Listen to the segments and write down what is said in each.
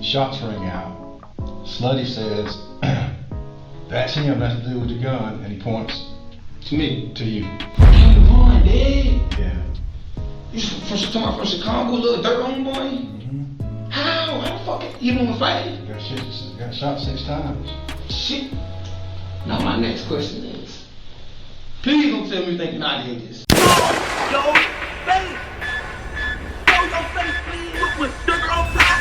Shots ring out. Slutty says, "That's him. That's the dude with the gun," and he points to me. To you. King Von, dead. Yeah. You from Chicago, little dirt on boy? Mm-hmm. How the fuck? You don't fight? Got shot 6 times. Shit. Now my next question is, please don't tell me you're thinking I did this. Yo, face! Show your face, please, with sugar on top!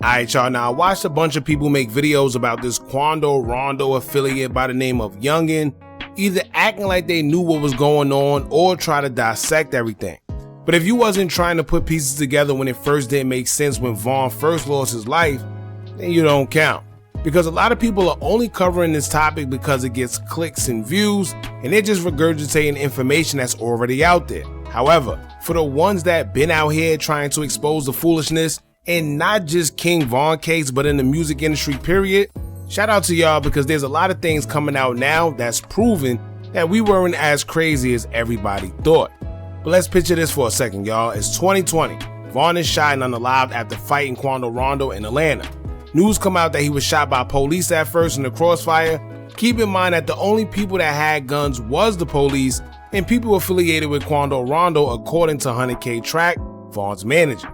Alright y'all, now I watched a bunch of people make videos about this Quando Rondo affiliate by the name of Youngin, either acting like they knew what was going on or try to dissect everything. But if you wasn't trying to put pieces together when it first didn't make sense when Von first lost his life, then you don't count. Because a lot of people are only covering this topic because it gets clicks and views, and they're just regurgitating information that's already out there. However, for the ones that been out here trying to expose the foolishness, and not just King Von case, but in the music industry period, shout out to y'all because there's a lot of things coming out now that's proven that we weren't as crazy as everybody thought. But let's picture this for a second, y'all. It's 2020. Von is shot and unalived after fighting Quando Rondo in Atlanta. News come out that he was shot by police at first in the crossfire. Keep in mind that the only people that had guns was the police and people affiliated with Quando Rondo, according to 100K Track, Von's manager.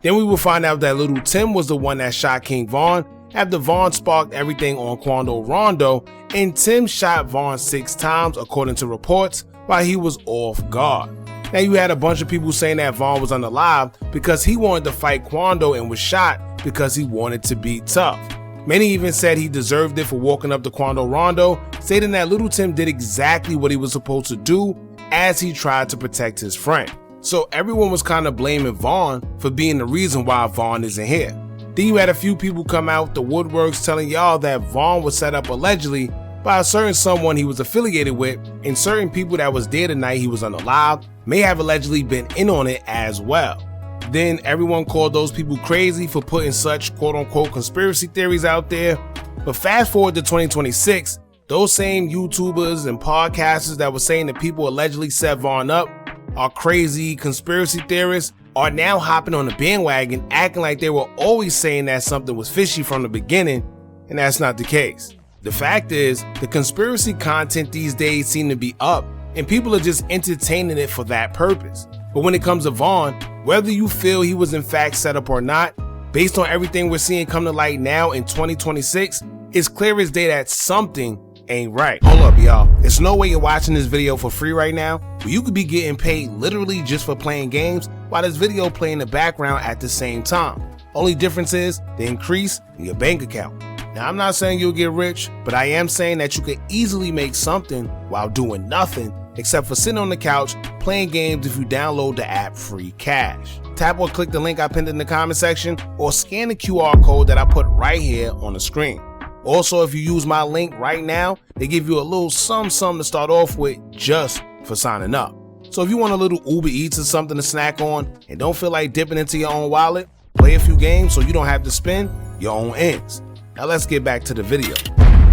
Then we will find out that Little Tim was the one that shot King Von after Von sparked everything on Quando Rondo, and Tim shot Von 6 times according to reports while he was off guard. Now you had a bunch of people saying that Von was unalived because he wanted to fight Quando and was shot because he wanted to be tough. Many even said he deserved it for walking up to Quando Rondo, stating that Little Tim did exactly what he was supposed to do as he tried to protect his friend. So everyone was kind of blaming Von for being the reason why Von isn't here. Then you had a few people come out the woodworks telling y'all that Von was set up allegedly by a certain someone he was affiliated with, and certain people that was there the night he was unalived may have allegedly been in on it as well. Then everyone called those people crazy for putting such quote-unquote conspiracy theories out there. But fast forward to 2026, those same YouTubers and podcasters that were saying that people allegedly set Von up are crazy conspiracy theorists are now hopping on the bandwagon acting like they were always saying that something was fishy from the beginning, and that's not the case. The fact is, the conspiracy content these days seem to be up and people are just entertaining it for that purpose. But when it comes to Von, whether you feel he was in fact set up or not, based on everything we're seeing come to light now in 2026, it's clear as day that something ain't right. Hold up, y'all. There's no way you're watching this video for free right now, but you could be getting paid literally just for playing games while this video play in the background at the same time. Only difference is the increase in your bank account. Now, I'm not saying you'll get rich, but I am saying that you could easily make something while doing nothing except for sitting on the couch playing games if you download the app Free Cash. Tap or click the link I pinned in the comment section or scan the QR code that I put right here on the screen. Also, if you use my link right now, they give you a little something to start off with just for signing up. So if you want a little Uber Eats or something to snack on and don't feel like dipping into your own wallet, play a few games so you don't have to spend your own ends. Now let's get back to the video.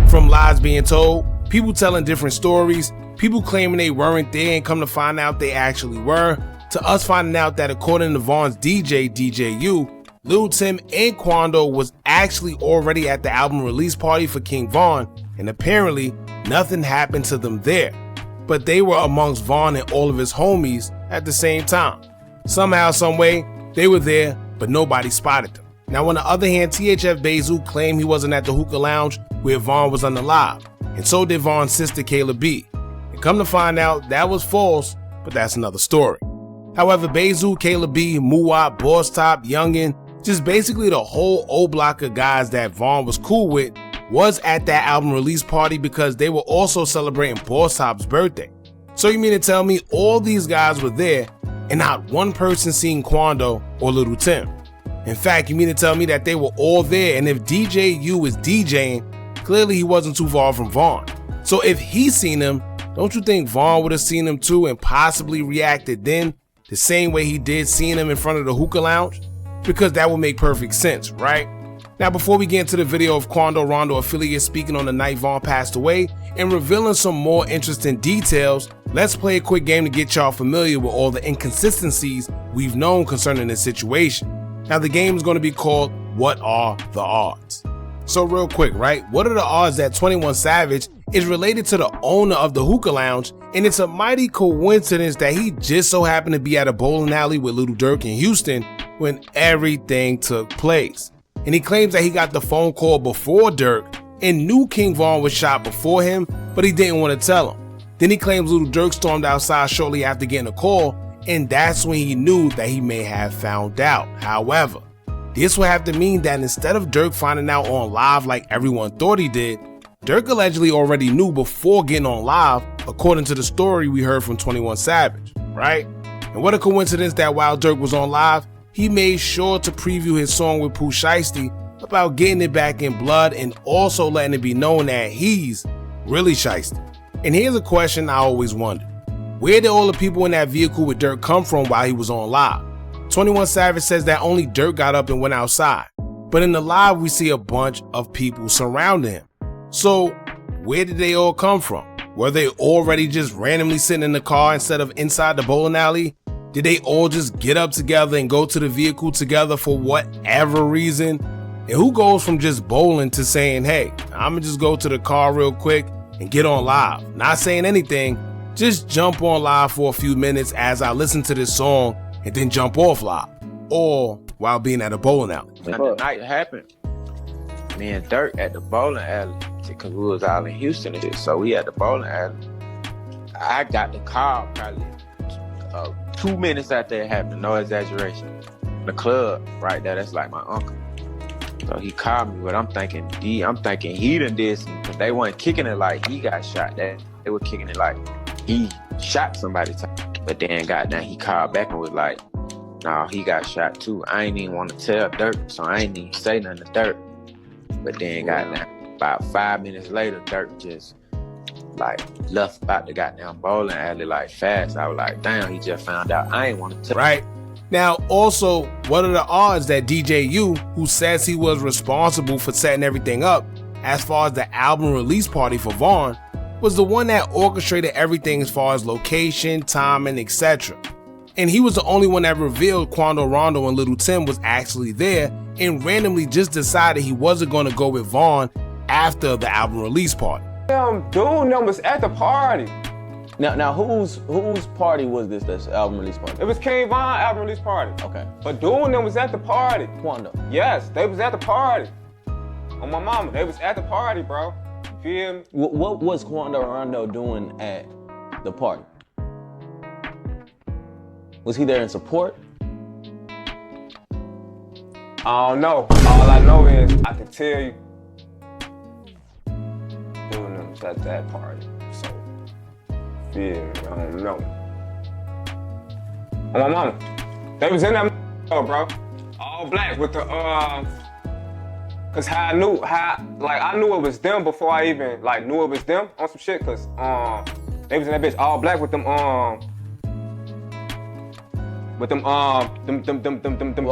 From lies being told, people telling different stories, people claiming they weren't there and come to find out they actually were, to us finding out that according to Von's DJ, DJU, Lil Tim and Quando was actually already at the album release party for King Von, and apparently nothing happened to them there. But they were amongst Von and all of his homies at the same time. Somehow, someway, they were there, but nobody spotted them. Now, on the other hand, THF Bezu claimed he wasn't at the Hookah Lounge where Von was unalived, and so did Von's sister Kayla B. And come to find out, that was false, but that's another story. However, Bezu, Kayla B, Muwap, Boss Top, Youngin, just basically the whole old block of guys that Von was cool with was at that album release party because they were also celebrating Boss Top's birthday. So you mean to tell me all these guys were there and not one person seen Quando or Little Tim? In fact, you mean to tell me that they were all there, and if DJU is DJing, clearly he wasn't too far from Von. So if he seen him, don't you think Von would have seen him too and possibly reacted then the same way he did seeing him in front of the Hookah Lounge? Because that would make perfect sense, right? Now, before we get into the video of Quando Rondo affiliate speaking on the night Von passed away and revealing some more interesting details, let's play a quick game to get y'all familiar with all the inconsistencies we've known concerning this situation. Now the game is going to be called What Are the Odds? So real quick, right? What are the odds that 21 Savage is related to the owner of the hookah lounge, and it's a mighty coincidence that he just so happened to be at a bowling alley with Lil Durk in Houston when everything took place. And he claims that he got the phone call before Durk and knew King Von was shot before him, but he didn't want to tell him. Then he claims Lil Durk stormed outside shortly after getting a call, and that's when he knew that he may have found out. However, this would have to mean that instead of Durk finding out on live like everyone thought he did, Durk allegedly already knew before getting on live, according to the story we heard from 21 Savage, right? And what a coincidence that while Durk was on live, he made sure to preview his song with Pooh Shiesty about getting it back in blood and also letting it be known that he's really shiesty. And here's a question I always wondered. Where did all the people in that vehicle with Durk come from while he was on live? 21 Savage says that only Durk got up and went outside, but in the live we see a bunch of people surrounding him. So where did they all come from? Were they already just randomly sitting in the car instead of inside the bowling alley? Did they all just get up together and go to the vehicle together for whatever reason? And who goes from just bowling to saying, hey, I'ma just go to the car real quick and get on live? Not saying anything, just jump on live for a few minutes as I listen to this song and then jump off live, or while being at a bowling alley. When the night happened, me and Durk at the bowling alley, because we was out in Houston and shit, so we at the bowling alley. I got the call probably 2 minutes after it happened, no exaggeration. The club right there, that's like my uncle. So he called me, but I'm thinking he done did something, because they weren't kicking it like he got shot. They were kicking it like he shot somebody. But then goddamn, he called back and was like, "No, he got shot too." I ain't even want to tell Durk, so I ain't even say nothing to Durk. But then goddamn, about 5 minutes later, Durk just like left about the goddamn bowling alley like fast. I was like, damn, he just found out. I ain't want to tell. Right. Now, also, what are the odds that DJ U, who says he was responsible for setting everything up as far as the album release party for Von, was the one that orchestrated everything as far as location, timing, etc. And he was the only one that revealed Quando Rondo and Little Tim was actually there and randomly just decided he wasn't going to go with Von after the album release party. Dude was at the party. Now whose party was this? This album release party? It was King Von album release party. Okay. But Dude was at the party. Quando? Yes, they was at the party. On my mama, they was at the party, bro. You feel me? What was Quando Rondo doing at the party? Was he there in support? I don't know. All I know is I can tell you Dude was at that party. So, yeah, I don't know. On my mama, they was in that bro. All black with the cause I knew it was them before I even knew it was them on some shit, cause they was in that bitch all black with them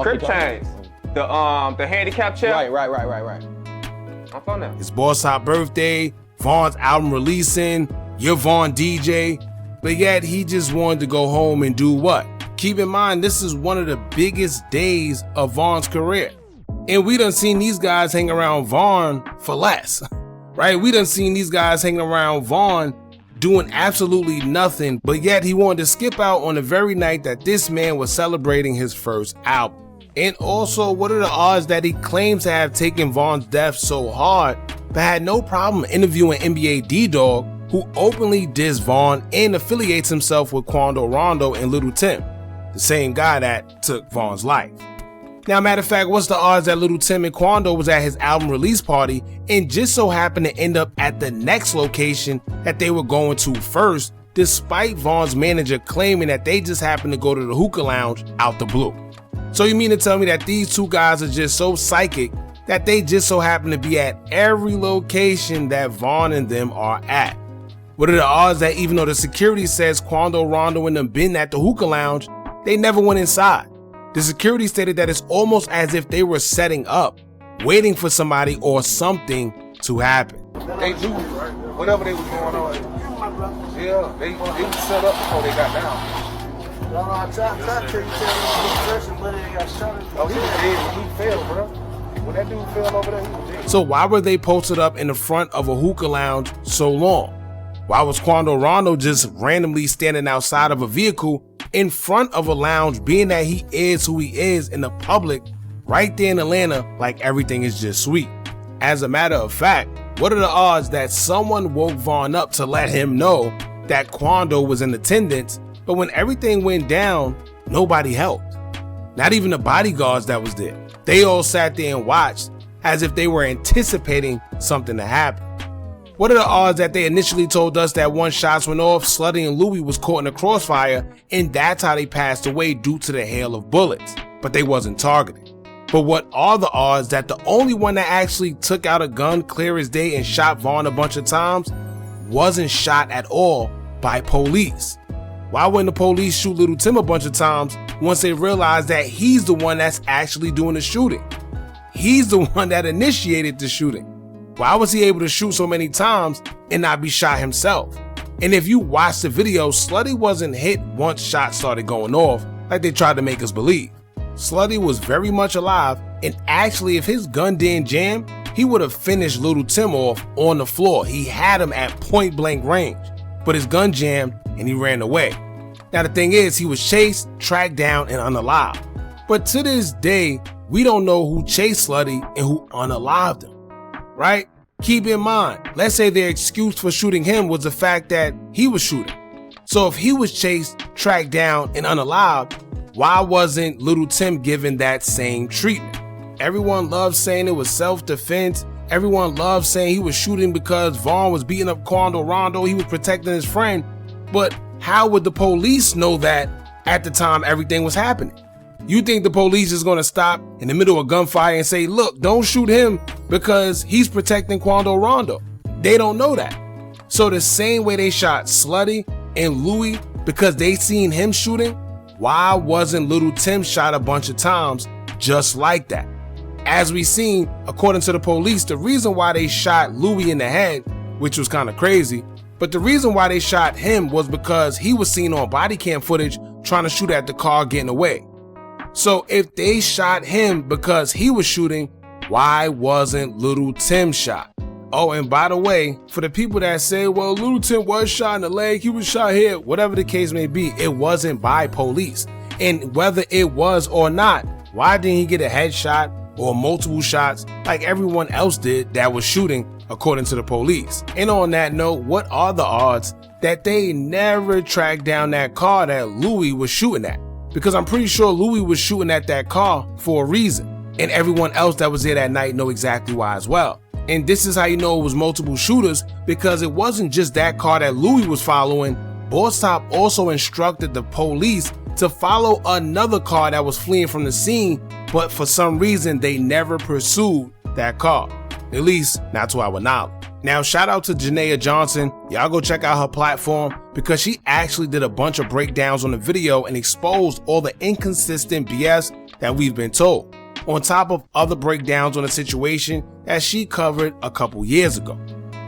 crib chains. The handicap chair. Right. I'm from that. His boss hot birthday, Von's album releasing, your Von DJ, but yet he just wanted to go home and do what? Keep in mind, this is one of the biggest days of Von's career. And we done seen these guys hang around Von for less, right? We done seen these guys hanging around Von doing absolutely nothing, but yet he wanted to skip out on the very night that this man was celebrating his first album. And also, what are the odds that he claims to have taken Von's death so hard, but had no problem interviewing NBA D-Dog, who openly dissed Von and affiliates himself with Quando Rondo and Little Tim, the same guy that took Von's life. Now, matter of fact, what's the odds that Little Tim and Quando was at his album release party and just so happened to end up at the next location that they were going to first, despite Von's manager claiming that they just happened to go to the hookah lounge out the blue? So you mean to tell me that these two guys are just so psychic that they just so happen to be at every location that Von and them are at? What are the odds that even though the security says Quando Rondo and them been at the hookah lounge, they never went inside? The security stated that it's almost as if they were setting up, waiting for somebody or something to happen. They knew whatever they was going on. Yeah, they was set up before they got down. I tried to tell you, but they got shot. Oh, he was dead when he fell, bro. When that dude fell over there, he was dead. So why were they posted up in the front of a hookah lounge so long? Why was Quando Rondo just randomly standing outside of a vehicle in front of a lounge, being that he is who he is in the public right there in Atlanta, like everything is just sweet? As a matter of fact, what are the odds that someone woke Vaughn up to let him know that Quando was in attendance, but when everything went down, nobody helped? Not even the bodyguards that was there. They all sat there and watched as if they were anticipating something to happen. What are the odds that they initially told us that once shots went off, Slutty and Louie was caught in the crossfire, and that's how they passed away due to the hail of bullets, but they wasn't targeted? But what are the odds that the only one that actually took out a gun clear as day and shot Vaughn a bunch of times wasn't shot at all by police? Why wouldn't the police shoot Little Tim a bunch of times once they realized that he's the one that's actually doing the shooting? He's the one that initiated the shooting. Why was he able to shoot so many times and not be shot himself? And if you watch the video, Slutty wasn't hit once shots started going off like they tried to make us believe. Slutty was very much alive, and actually if his gun didn't jam, he would have finished Little Tim off on the floor. He had him at point blank range, but his gun jammed and he ran away. Now the thing is, he was chased, tracked down, and unalived. But to this day, we don't know who chased Slutty and who unalived him, right? Keep in mind, let's say their excuse for shooting him was the fact that he was shooting. So if he was chased, tracked down, and unalived, why wasn't Little Tim given that same treatment? Everyone loves saying it was self-defense. Everyone loves saying he was shooting because Vaughn was beating up Quando Rondo, he was protecting his friend. But how would the police know that at the time everything was happening? You think the police is gonna stop in the middle of gunfire and say, look, don't shoot him because he's protecting Quando Rondo? They don't know that. So the same way they shot Slutty and Louie because they seen him shooting, why wasn't Little Tim shot a bunch of times just like that? As we seen, according to the police, the reason why they shot Louie in the head, which was kind of crazy, but the reason why they shot him was because he was seen on body cam footage trying to shoot at the car getting away. So if they shot him because he was shooting, why wasn't Little Tim shot? Oh, and by the way, for the people that say, well, Little Tim was shot in the leg, he was shot here, whatever the case may be, it wasn't by police. And whether it was or not, why didn't he get a headshot or multiple shots like everyone else did that was shooting, according to the police? And on that note, what are the odds that they never tracked down that car that Louie was shooting at? Because I'm pretty sure Louie was shooting at that car for a reason, and everyone else that was there that night know exactly why as well. And this is how you know it was multiple shooters, because it wasn't just that car that Louie was following. Boss Top also instructed the police to follow another car that was fleeing from the scene, but for some reason they never pursued that car, at least not to our knowledge. Now shout out to Janaea Johnson, y'all go check out her platform because she actually did a bunch of breakdowns on the video and exposed all the inconsistent BS that we've been told, on top of other breakdowns on the situation that she covered a couple years ago.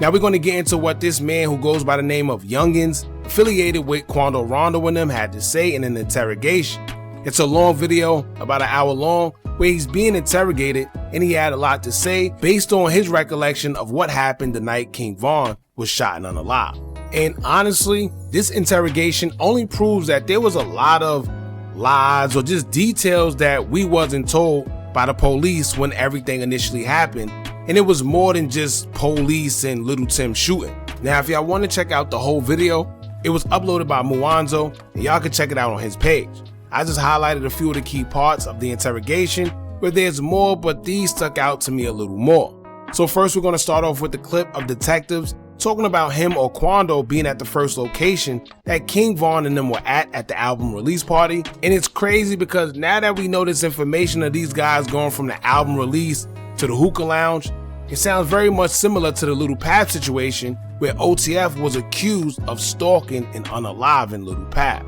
Now we're going to get into what this man who goes by the name of Youngins, affiliated with Quando Rondo and them, had to say in an interrogation. It's a long video, about an hour long, where he's being interrogated, and he had a lot to say based on his recollection of what happened the night King Von was shot and unalived. And honestly, this interrogation only proves that there was a lot of lies or just details that we wasn't told by the police when everything initially happened, and it was more than just police and Little Tim shooting. Now if y'all want to check out the whole video, it was uploaded by Muanzo, and y'all can check it out on his page. I just highlighted a few of the key parts of the interrogation where there's more, but these stuck out to me a little more. So first we're going to start off with the clip of detectives talking about him or Quando being at the first location that King Von and them were at the album release party. And it's crazy because now that we know this information of these guys going from the album release to the hookah lounge, it sounds very much similar to the Little Pap situation where OTF was accused of stalking and unaliving Little Pap.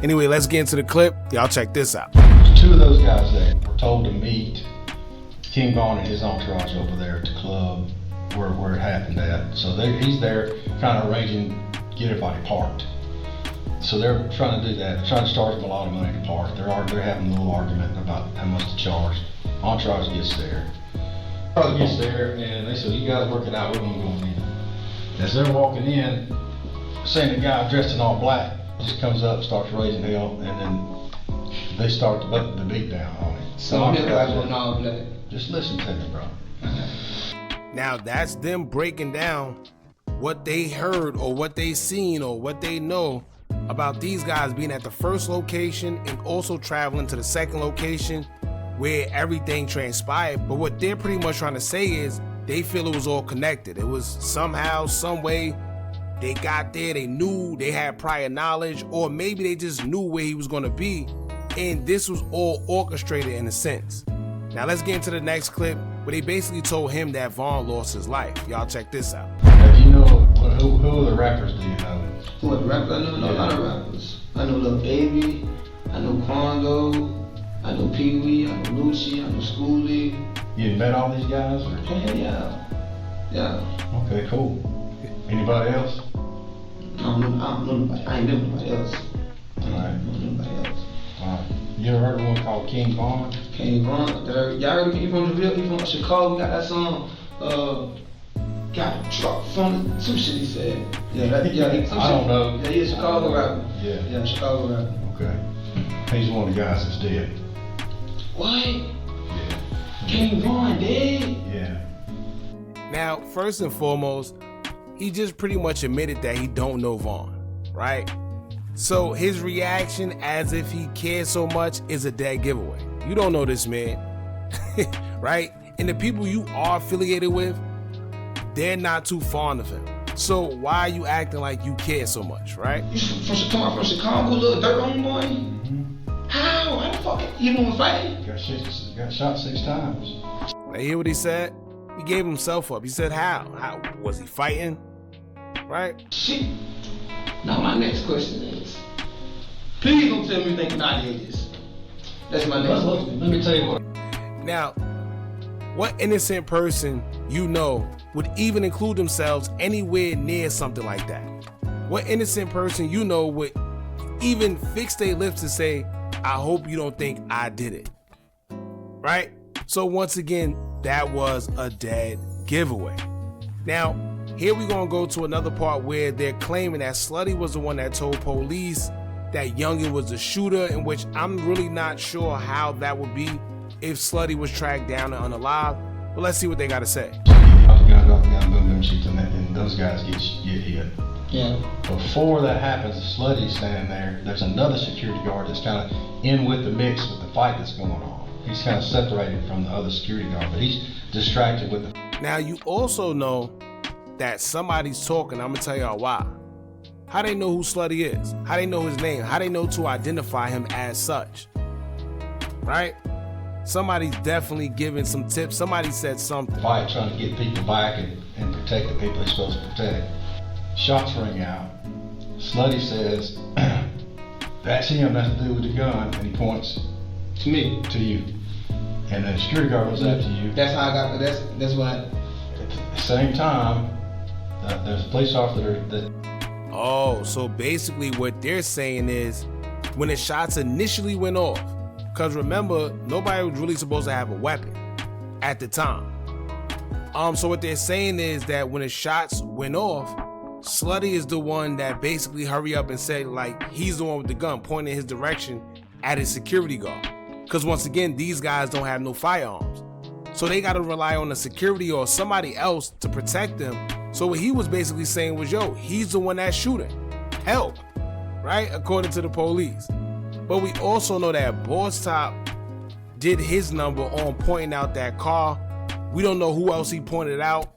Anyway, let's get into the clip. Y'all check this out. Two of those guys there were told to meet King Von and his entourage over there at the club where it happened at. So he's there kind of arranging, get everybody parked. So they're trying to do that, trying to charge them a lot of money to park. They're having a little argument about how much to charge. Entourage gets there. Entourage gets there and they said, you guys work it out, we're gonna go in. As they're walking in, seeing the guy dressed in all black just comes up, starts raising hell, and then they start the beat down on him. Some of the guys were all black. Just listen to me, bro. Now that's them breaking down what they heard or what they seen or what they know about these guys being at the first location and also traveling to the second location where everything transpired. But what they're pretty much trying to say is they feel it was all connected. It was somehow, some way they got there, they knew, they had prior knowledge, or maybe they just knew where he was gonna be, and this was all orchestrated in a sense. Now let's get into the next clip where they basically told him that Vaughn lost his life. Y'all check this out. Now, do you know who are the rappers? Do you know? Who are the rappers? I know a lot of rappers. I know Lil Baby, I know Quando, I know Pee Wee, I know Lucci, I know Schoolie. You met all these guys? Or? Yeah. Okay, cool. Anybody else? I don't know nobody. I ain't know nobody else. Alright. I don't know nobody else. Alright. You ever heard of one called King Vaughn? King Vaughn. Y'all heard he from the real? He from Chicago. Got that song. Got a truck from some shit he said. Yeah, some I don't know. Yeah, he's a Chicago rapper. Yeah. Chicago rapper. Okay. He's one of the guys that's dead. What? Yeah. King Vaughn dead? Yeah. Now, first and foremost, he just pretty much admitted that he don't know Vaughn, right? So his reaction as if he cares so much is a dead giveaway. You don't know this man, right? And the people you are affiliated with, they're not too fond of him. So why are you acting like you care so much, right? You from Chicago, little dirt on boy? Mm-hmm. How? How the fuck? You want to fight? Got shot 6 times. I hear what he said. He gave himself up. He said how? How was he fighting? Right? Shit. Now my next question is, please don't tell me you think I did this. That's my next question. Let me tell you what. Now, what innocent person you know would even include themselves anywhere near something like that? What innocent person you know would even fix their lips to say, I hope you don't think I did it? Right? So once again, that was a dead giveaway. Now, here we gonna go to another part where they're claiming that Slutty was the one that told police that Youngin was the shooter, in which I'm really not sure how that would be if Slutty was tracked down and unalive. But let's see what they gotta say. And those guys get hit. Yeah. Before that happens, the Slutty's standing there. There's another security guard that's kind of in with the mix with the fight that's going on. He's kind of separated from the other security guard, but he's distracted with the... Now you also know that somebody's talking. I'm gonna tell y'all why. How they know who Slutty is? How they know his name? How they know to identify him as such? Right? Somebody's definitely giving some tips. Somebody said something. Fight trying to get people back and protect the people they're supposed to protect. Shots ring out. Slutty says, that's him, nothing to do with the gun, and he points To me. to you. And the security guard was after you. That's how I got. That's what. At the same time, there's a police officer that... Oh, so basically what they're saying is when the shots initially went off, because remember, nobody was really supposed to have a weapon at the time. So what they're saying is that when the shots went off, Slutty is the one that basically hurry up and said, like, he's the one with the gun pointing his direction at his security guard. Because once again, these guys don't have no firearms. So they got to rely on the security or somebody else to protect them. So what he was basically saying was, yo, he's the one that's shooting. Help, right? According to the police. But we also know that Boss Top did his number on pointing out that car. We don't know who else he pointed out,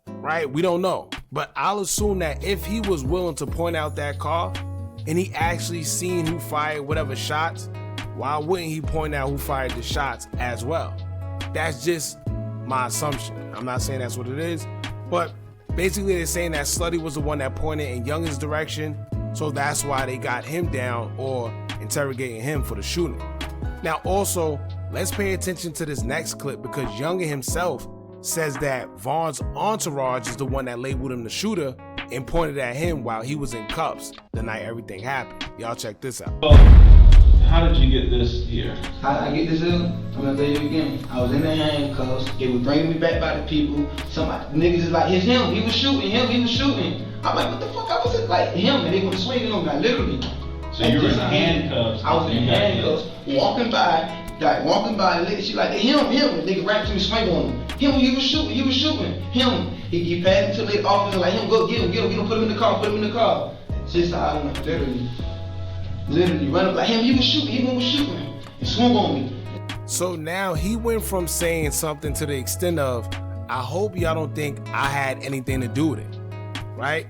right? We don't know. But I'll assume that if he was willing to point out that car and he actually seen who fired whatever shots, why wouldn't he point out who fired the shots as well? That's just my assumption. I'm not saying that's what it is, but basically they're saying that Slutty was the one that pointed in Youngin's direction, so that's why they got him down or interrogating him for the shooting. Now also, let's pay attention to this next clip because Youngin himself says that Vaughn's entourage is the one that labeled him the shooter and pointed at him while he was in cuffs the night everything happened. Y'all check this out. How did you get this here? How I get this in? I'm gonna tell you again. I was in the handcuffs. They were bringing me back by the people. Somebody, niggas is like, it's him. He was shooting. He was shooting. I'm like, what the fuck? I was like him, and they were swinging on me, like, literally. So you were in handcuffs. I was in handcuffs, walking by, and she like, him, and nigga ran to me, swing on him. He was shooting. Him. He passed to the officer, like, him, go get him, put him in the car. Just how I went, literally run up like him, he was shooting, and swung on me. So now he went from saying something to the extent of, I hope y'all don't think I had anything to do with it, right?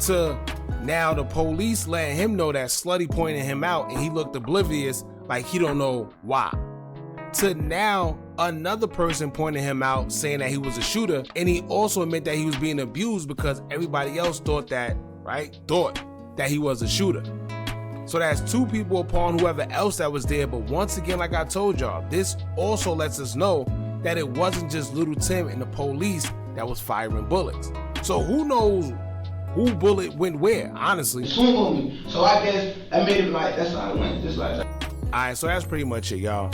To now the police letting him know that Slutty pointed him out and he looked oblivious, like he don't know why. To now another person pointing him out saying that he was a shooter, and he also admit that he was being abused because everybody else thought that he was a shooter. So that's two people upon whoever else that was there. But once again, like I told y'all, this also lets us know that it wasn't just Little Tim and the police that was firing bullets. So who knows who bullet went where, honestly. Swung on me. So I guess I made it like, that's how it went, just like that. Alright, so that's pretty much it, y'all.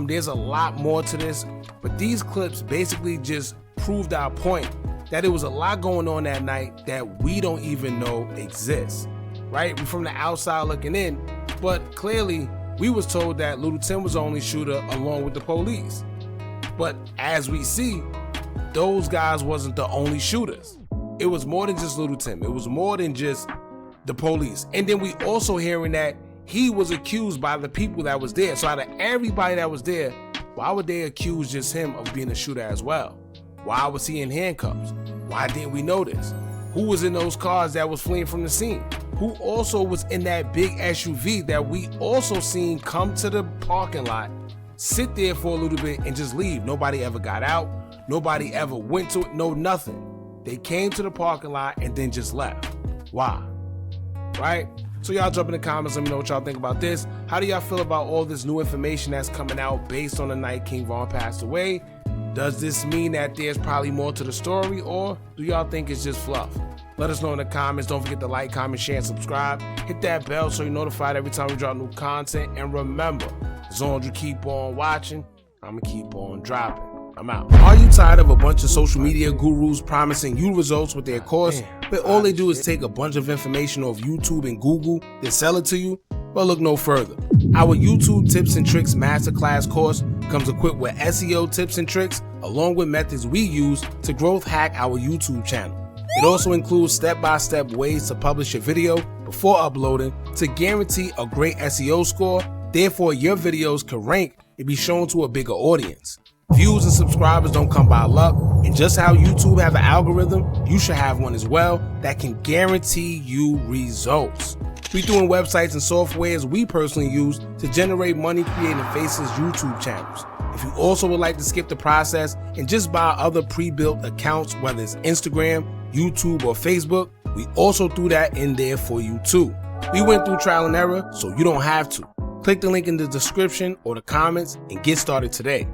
There's a lot more to this, but these clips basically just proved our point that there was a lot going on that night that we don't even know exists. Right? We're from the outside looking in, but clearly we was told that Little Tim was the only shooter along with the police. But as we see, those guys wasn't the only shooters. It was more than just Little Tim. It was more than just the police. And then we also hearing that he was accused by the people that was there. So out of everybody that was there, why would they accuse just him of being a shooter as well? Why was he in handcuffs? Why didn't we know this? Who was in those cars that was fleeing from the scene? Who also was in that big SUV that we also seen come to the parking lot, sit there for a little bit and just leave? Nobody ever got out. Nobody ever went to it. No, nothing. They came to the parking lot and then just left. Why? Right? So y'all jump in the comments, let me know what y'all think about this. How do y'all feel about all this new information that's coming out based on the night King Von passed away? Does this mean that there's probably more to the story, or do y'all think it's just fluff? Let us know in the comments. Don't forget to like, comment, share, and subscribe. Hit that bell so you're notified every time we drop new content. And remember, as long as you keep on watching, I'm gonna keep on dropping. I'm out. Are you tired of a bunch of social media gurus promising you results with their course, but all they do is take a bunch of information off YouTube and Google, then sell it to you? Well, look no further. Our YouTube Tips and Tricks Masterclass course comes equipped with SEO tips and tricks, along with methods we use to growth hack our YouTube channel. It also includes step-by-step ways to publish your video before uploading to guarantee a great SEO score, therefore your videos can rank and be shown to a bigger audience. Views and subscribers don't come by luck, and just how YouTube have an algorithm, you should have one as well that can guarantee you results. We doing websites and softwares we personally use to generate money creating Faces YouTube channels. If you also would like to skip the process and just buy other pre-built accounts, whether it's Instagram, YouTube, or Facebook, we also threw that in there for you too. We went through trial and error, so you don't have to. Click the link in the description or the comments and get started today.